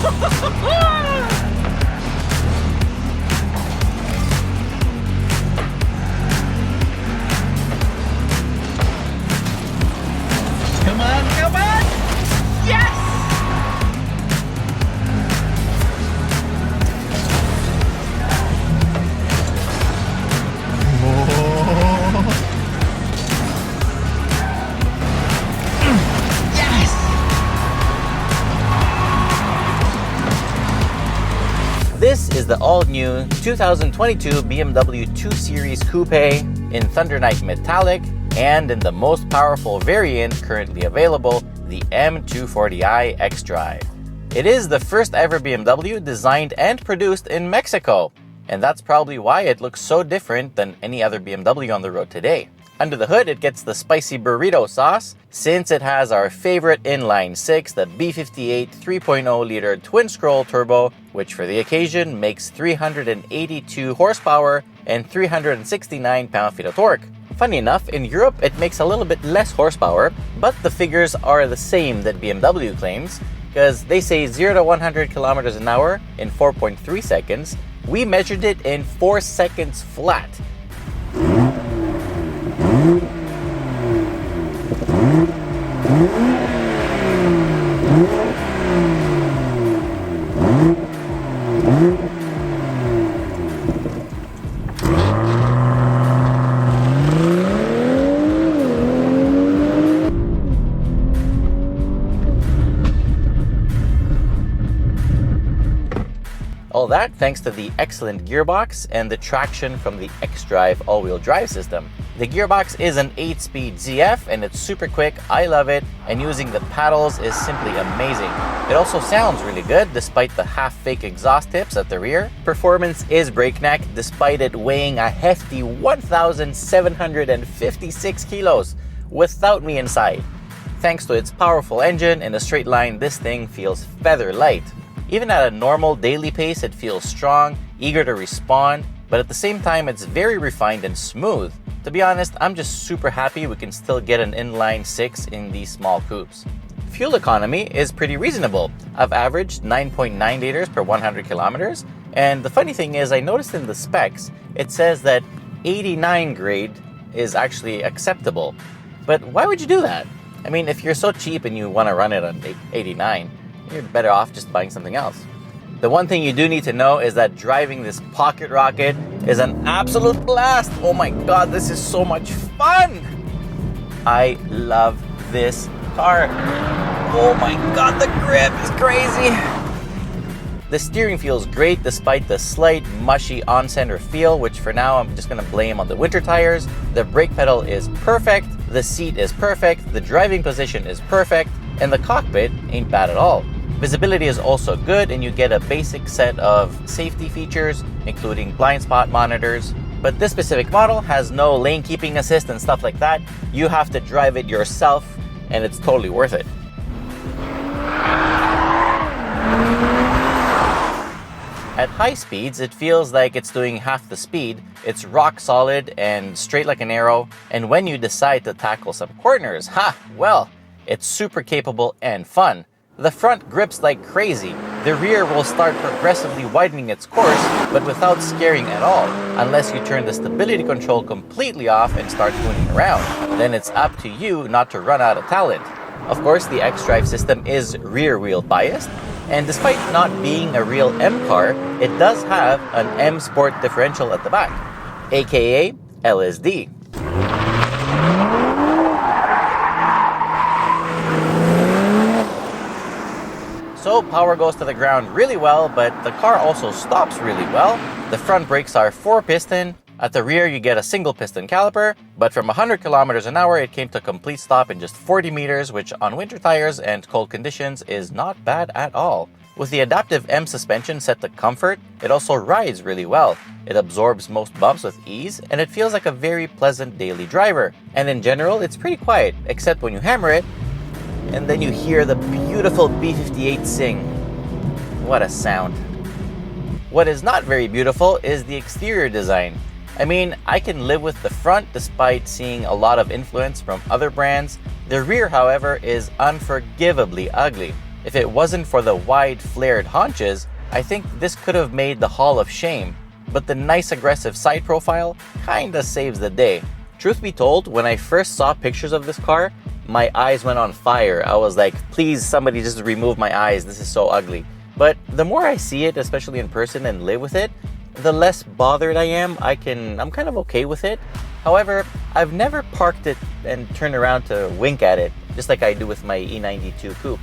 Come on, come on! Yes! This is the all-new 2022 BMW 2 Series Coupe in Thunder Night Metallic and in the most powerful variant currently available, the M240i xDrive. It is the first ever BMW designed and produced in Mexico, and that's probably why it looks so different than any other BMW on the road today. Under the hood, it gets the spicy burrito sauce, since it has our favorite inline 6, the B58 3.0-liter twin-scroll turbo, which for the occasion makes 382 horsepower and 369 pound-feet of torque. Funny enough, in Europe, it makes a little bit less horsepower, but the figures are the same that BMW claims, because they say 0 to 100 kilometers an hour in 4.3 seconds. We measured it in 4 seconds flat. All that thanks to the excellent gearbox and the traction from the xDrive all-wheel drive system. The gearbox is an 8-speed ZF and it's super quick, I love it, and using the paddles is simply amazing. It also sounds really good despite the half-fake exhaust tips at the rear. Performance is breakneck despite it weighing a hefty 1,756 kilos without me inside. Thanks to its powerful engine in a straight line, this thing feels feather light. Even at a normal daily pace, it feels strong, eager to respond, but at the same time, it's very refined and smooth. To be honest, I'm just super happy we can still get an inline 6 in these small coupes. Fuel economy is pretty reasonable. I've averaged 9.9 liters per 100 kilometers, and the funny thing is I noticed in the specs, it says that 89 grade is actually acceptable. But why would you do that? I mean, if you're so cheap and you want to run it on 89, you're better off just buying something else. The one thing you do need to know is that driving this pocket rocket is an absolute blast. Oh my god, this is so much fun! I love this car. Oh my god, the grip is crazy! The steering feels great despite the slight mushy on-center feel, which for now I'm just gonna blame on the winter tires. The brake pedal is perfect, the seat is perfect, the driving position is perfect, and the cockpit ain't bad at all. Visibility is also good and you get a basic set of safety features, including blind spot monitors. But this specific model has no lane keeping assist and stuff like that. You have to drive it yourself and it's totally worth it. At high speeds, it feels like it's doing half the speed. It's rock solid and straight like an arrow. And when you decide to tackle some corners, well, it's super capable and fun. The front grips like crazy. The rear will start progressively widening its course, but without scaring at all, unless you turn the stability control completely off and start mooning around. Then it's up to you not to run out of talent. Of course, the xDrive system is rear-wheel biased, and despite not being a real M car, it does have an M Sport differential at the back, aka LSD. So power goes to the ground really well, but the car also stops really well. The front brakes are 4-piston. At the rear, you get a single piston caliper, but from 100 kilometers an hour, it came to a complete stop in just 40 meters, which on winter tires and cold conditions is not bad at all. With the adaptive M suspension set to comfort, it also rides really well. It absorbs most bumps with ease, and it feels like a very pleasant daily driver. And in general, it's pretty quiet, except when you hammer it, and then you hear the beautiful B58 sing. What a sound. What is not very beautiful is the exterior design. I mean, I can live with the front despite seeing a lot of influence from other brands. The rear, however, is unforgivably ugly. If it wasn't for the wide flared haunches, I think this could have made the Hall of Shame, but the nice aggressive side profile kinda saves the day. Truth be told, when I first saw pictures of this car, my eyes went on fire. I was like, please somebody just remove my eyes, this is so ugly. But the more I see it, especially in person and live with it, the less bothered I am. I'm kind of okay with it. However, I've never parked it and turned around to wink at it, just like I do with my E92 Coupe.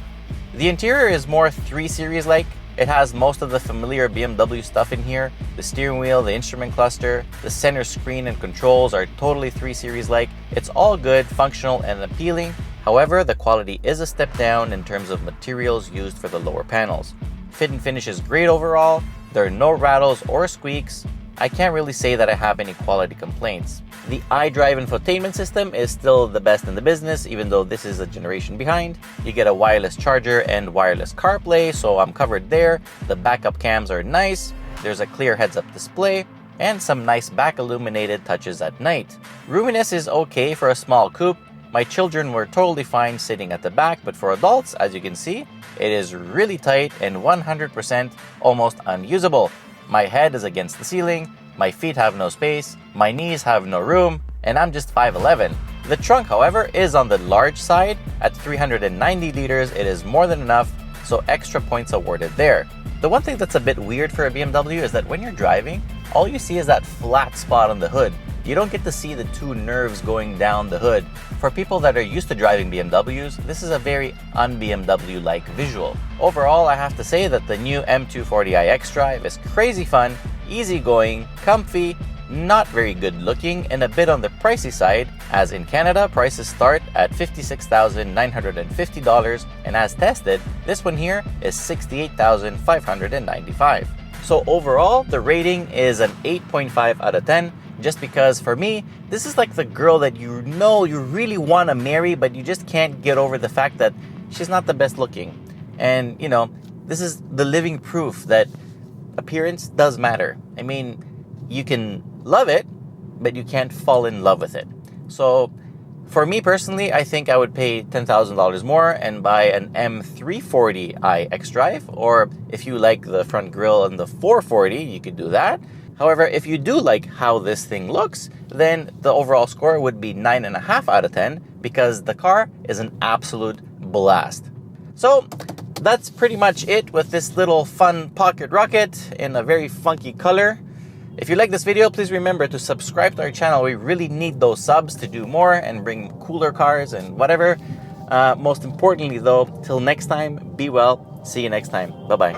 The interior is more 3 Series-like. It has most of the familiar BMW stuff in here. The steering wheel, the instrument cluster, the center screen and controls are totally 3 Series-like. It's all good, functional, and appealing. However, the quality is a step down in terms of materials used for the lower panels. Fit and finish is great overall. There are no rattles or squeaks. I can't really say that I have any quality complaints. The iDrive infotainment system is still the best in the business, even though this is a generation behind. You get a wireless charger and wireless CarPlay, so I'm covered there. The backup cams are nice. There's a clear heads-up display and some nice back illuminated touches at night. Roominess is okay for a small coupe. My children were totally fine sitting at the back, but for adults, as you can see, it is really tight and 100% almost unusable. My head is against the ceiling, my feet have no space, my knees have no room, and I'm just 5'11". The trunk, however, is on the large side. At 390 liters, it is more than enough, so extra points awarded there. The one thing that's a bit weird for a BMW is that when you're driving, all you see is that flat spot on the hood. You don't get to see the 2 nerves going down the hood. For people that are used to driving BMWs, this is a very un-BMW-like visual. Overall, I have to say that the new M240i xDrive is crazy fun, easygoing, comfy, not very good looking, and a bit on the pricey side, as in Canada, prices start at $56,950, and as tested, this one here is $68,595. So overall, the rating is an 8.5 out of 10, just because for me, this is like the girl that you know you really want to marry, but you just can't get over the fact that she's not the best looking. And, you know, this is the living proof that appearance does matter. I mean, you can love it, but you can't fall in love with it. So for me personally, I think I would pay $10,000 more and buy an M340i xDrive, or if you like the front grille and the 440, you could do that. However, if you do like how this thing looks, then the overall score would be 9.5 out of 10 because the car is an absolute blast. So that's pretty much it with this little fun pocket rocket in a very funky color. If you like this video, please remember to subscribe to our channel. We really need those subs to do more and bring cooler cars and whatever. Most importantly though, till next time, be well. See you next time. Bye-bye.